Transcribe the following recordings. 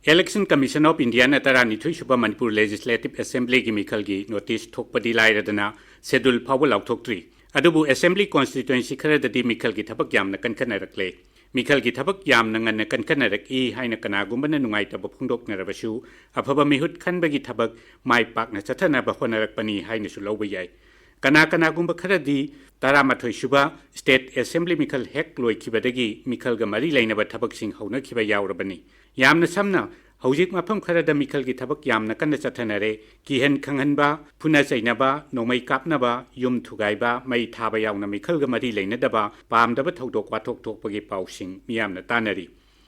Election Commission of India na tarani thui suba Manipur Legislative Assembly gi Mikhal gi notice thokpadi lairadana schedule phawal lauthoktri adubu Assembly constituency kharadadi Mikhal gi thabak yamna kankanarakle Mikhal gi thabak yamna nganna kankanarak I haina kanagumba nungai taba phungdok narabasu afaba mihut khanbagi thabak mai pakna chathana ba honarakpani haina su lawba yai kanagumba kharadi taramathoi suba State Assembly Mikhal hek loi khibadagi Mikhal ga mari lainaba thabak sing hauna khiba yaurabani yamna samna hojik mafam kharada Mikhal gi thabak yamna kanna chathanare kihen khanghanba phuna chainaba nomai kapnaba yum thugaiba mai thaba yauna Mikhal ga mari leinadaba pamdaba thodok wathok thokpagi pausing miyamna tanari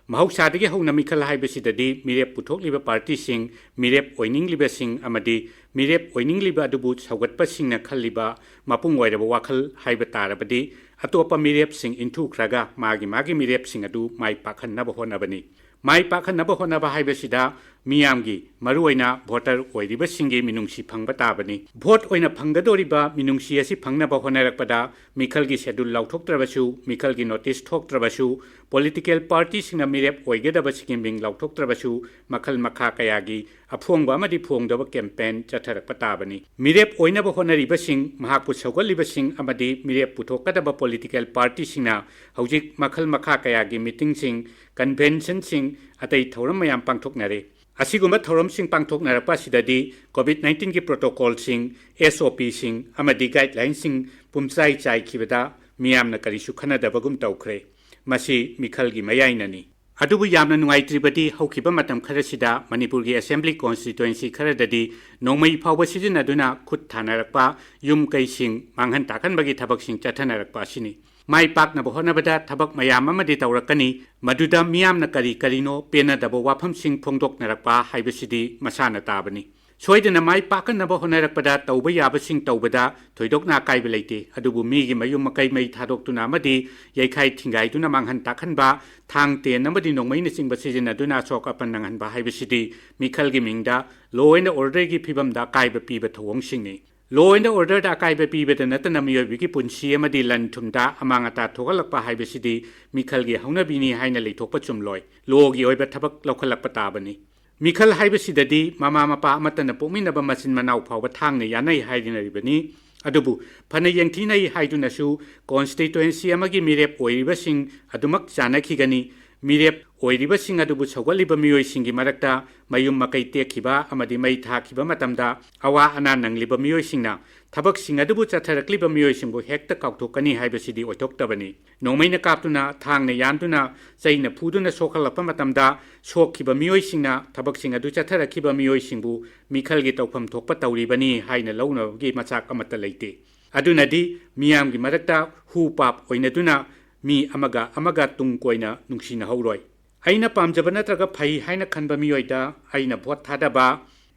mahausadagi hauna Mikhal haibasidadi mirep puthokliba party sing mirep oiningliba sing amadi mirep oiningliba adubu saugatpa singna khalliba mapung oiraba wakhal haiba tarabadi atopa mirep sing inthu khraga magi mirep sing adu mai pakhannaba honabani mai pakhanaba honaba haibasida miyamgi maruoina voter oiriba singi minungsi phangba tabani vote oina phanggadoriba minungsi asi phangnaba honarakpada Mikhal gi schedule lauthoktrabasu Mikhal gi notice thoktrabasu political party singna mirep oigedaba sikimbing lauthoktrabasu makhal makha kayagi aphongba amadi phongdaba campaign chatharakpa tabani mirep oinaba honariba sing mahakpu saugaliba sing amadi mirep puthokadaba political party singna hojik makhal makha kayagi meeting sing convention sing atai thoram mayam pangthoknare asigumba thoram sing pangthoknarapa sidadi COVID-19 ki protocol sing SOP sing amadi guidelines sing pumsai chai khibada miyamna karisu khanadabagum tawkhre masi Mikhal gi mayainani adubu yamna nungaitribadi haukiba matam kharasida Manipur gi Assembly constituency kharadadi nongmai phawba sijinaduna khut thanarakpa yum kai sing manghan takanbagi thabak sing chathanarakpa sini mai pakna bohonabada thabak mayam amadi tawrakani maduda miyamna karino penadaba wafam sing phongdok narakpa haibasidi masana tabani soidana mai pakna bohonarakpada tawba yaba sing tawbada thoidokna kaiba leite adubu migi mayum makai mai thadoktuna amadi yaikhai thingai tuna manghan takhanba thangte namadi nongmai na singba sijina duna sok apan nanghan ba haibasidi Mikhal gi mingda law and order gi phibamda kaiba piba thawong singni Law and order da kai be be na ta namiyo wiki punsi amadi lan thumda amangata thogalakpa haibasidi Mikhal gi hauna bini haina leithokpa chumloi law gi oiba thabak lokhalakpa tabani Mikhal haibasidadi mama mapa amatana pominaba masin manau phawba thangna yanai haidinaribani adubu phana yengthinai haidunasu constituency amagi mirep oiribasing adumak chanakhigani mirep oiribasing adubu sawaliba miyoi singi marakta mayum makai tekhiba amadi mai thakhiba matamda awa ana nangliba miyoi singna thabak sing adubu chatharakliba miyoi singbu hekta kauthokani haibasidi oithoktabani nongmaina kaptuna thangna yantuna chaina phuduna sokhalapa matamda sokhiba miyoi singna thabak sing adu chatharakhiba miyoi singbu Mikhal gi tawpham thokpa tawribani haina launabagi machak amata leite adunadi miyam gi marakta hu pap oinaduna mi amaga tung koina nungsina hauroi aina pamjaba natraga phai haina khanba miyoida aina vote thadaba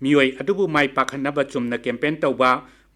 miyoi adubu mai pakhanaba chumna campaign tawba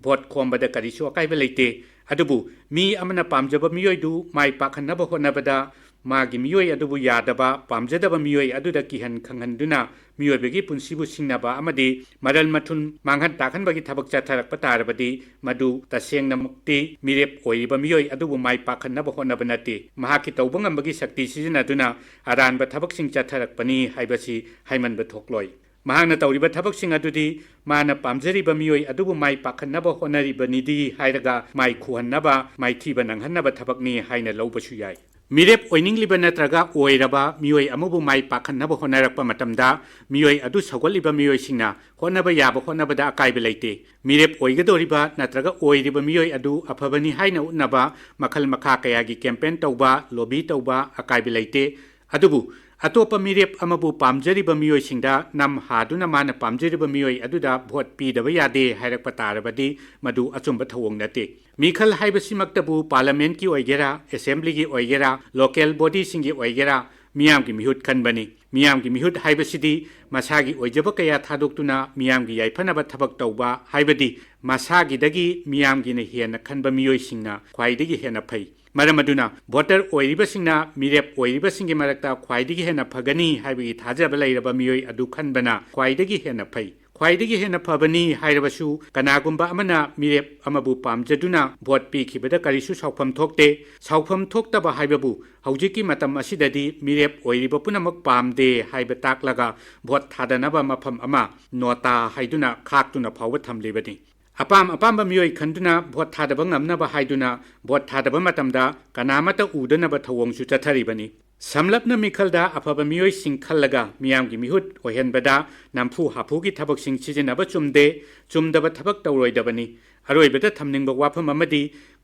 vote khombada karisu akaiba leite adubu mi amana pamjaba miyoidu mai pakhanaba honabada magi miyoi adubu yadaba pamjadaba miyoi aduda kihan khanghanduna miyoi begi punsibu singnaba amadi maral mathun manghan takhanbagi thabak chatharakpa tarabadi madu tasengna mukti mirep oiba miyoi adubu mai pakhanaba honaba nati mahaki tawbangambagi sakti sijinaduna aranba thabak sing chatharakpani haibasi haimanba thokloi mahangna tawriba thabak sing adudi mana pamjariba miyoi adubu mai pakhanaba honariba nidi hairaga mai khuhannaba mai thiba nanghannaba thabakni haina lawbasu yai mirep oiningliba natraga oiraba miyoi amubu mai pakhanaba honarakpa matamda miyoi adu sawaliba miyoi singna honaba yaba honabada akaiba leite mirep oigadoriba natraga oiriba miyoi adu afabani haina unaba makhal makha kayagi campaign tawba lobby tawba akaiba leite adubu atopa mirep amabu pamjariba miyoi singda nam haduna mana pamjariba miyoi aduda vote pidaba yade hairakpa tarabadi madu achumba thawong nate Mikhal haibasimaktabu parliament ki oigera assembly ki oigera local body singi oigera miyam ki mihut khanbani miyam ki mihut haibasidi masagi oijaba kaya thadoktuna miyam gi yaifanaba thabak tawba haibadi masagi dagi miyam gi na hena khanba miyoi singna khwaidagi hena phai maramaduna voter oiriba singna mirep oiriba singi marakta khwaidagi hena phagani haibagi thajaba leiraba miyoi adu khanbana khwaidagi hena phai ख्वाइदगी हेन फबनी हाइरबसु कनागुंबा अमना मिरेप अमबु पामजदुना vote पीखिबदा करिसु साउफम थोकते साउफम थोक्तबा हाइबबु हौजिकी मतम असिददी मिरेप ओइरिबा पुनमक पामदे HYBE ताकलगा vote थादनबा मफम अमा NOTA हाइदुना खाक्तुना फाव थमलिबनी अपाम मियोई खंदुना vote थादबा ngamnaba हाइदुना vote थादबा मतमदा कनामता उदनबा थवोंसु चथरिबनी समलपना मिखलदा अफब मियोई सिंग खल्लगा मियामगी मिहुत ओहेनबदा नामफु हाफुगी थबकसिंग सिजिनबा चुमदे चुमदबा थबक तौरोइदबनी अरोइबदा थमनिंगबा वाफम अमदी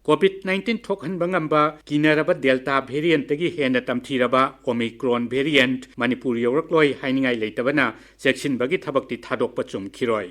कोविड-19 थोकहनबा ngamba किनरबा delta variant तगी हेन तमथीरबा Omicron variant Manipur यौरक्लोय हाइनिंगाई लेतबना सेक्सिनबगी थबकती थादोकपा चुमखिरोय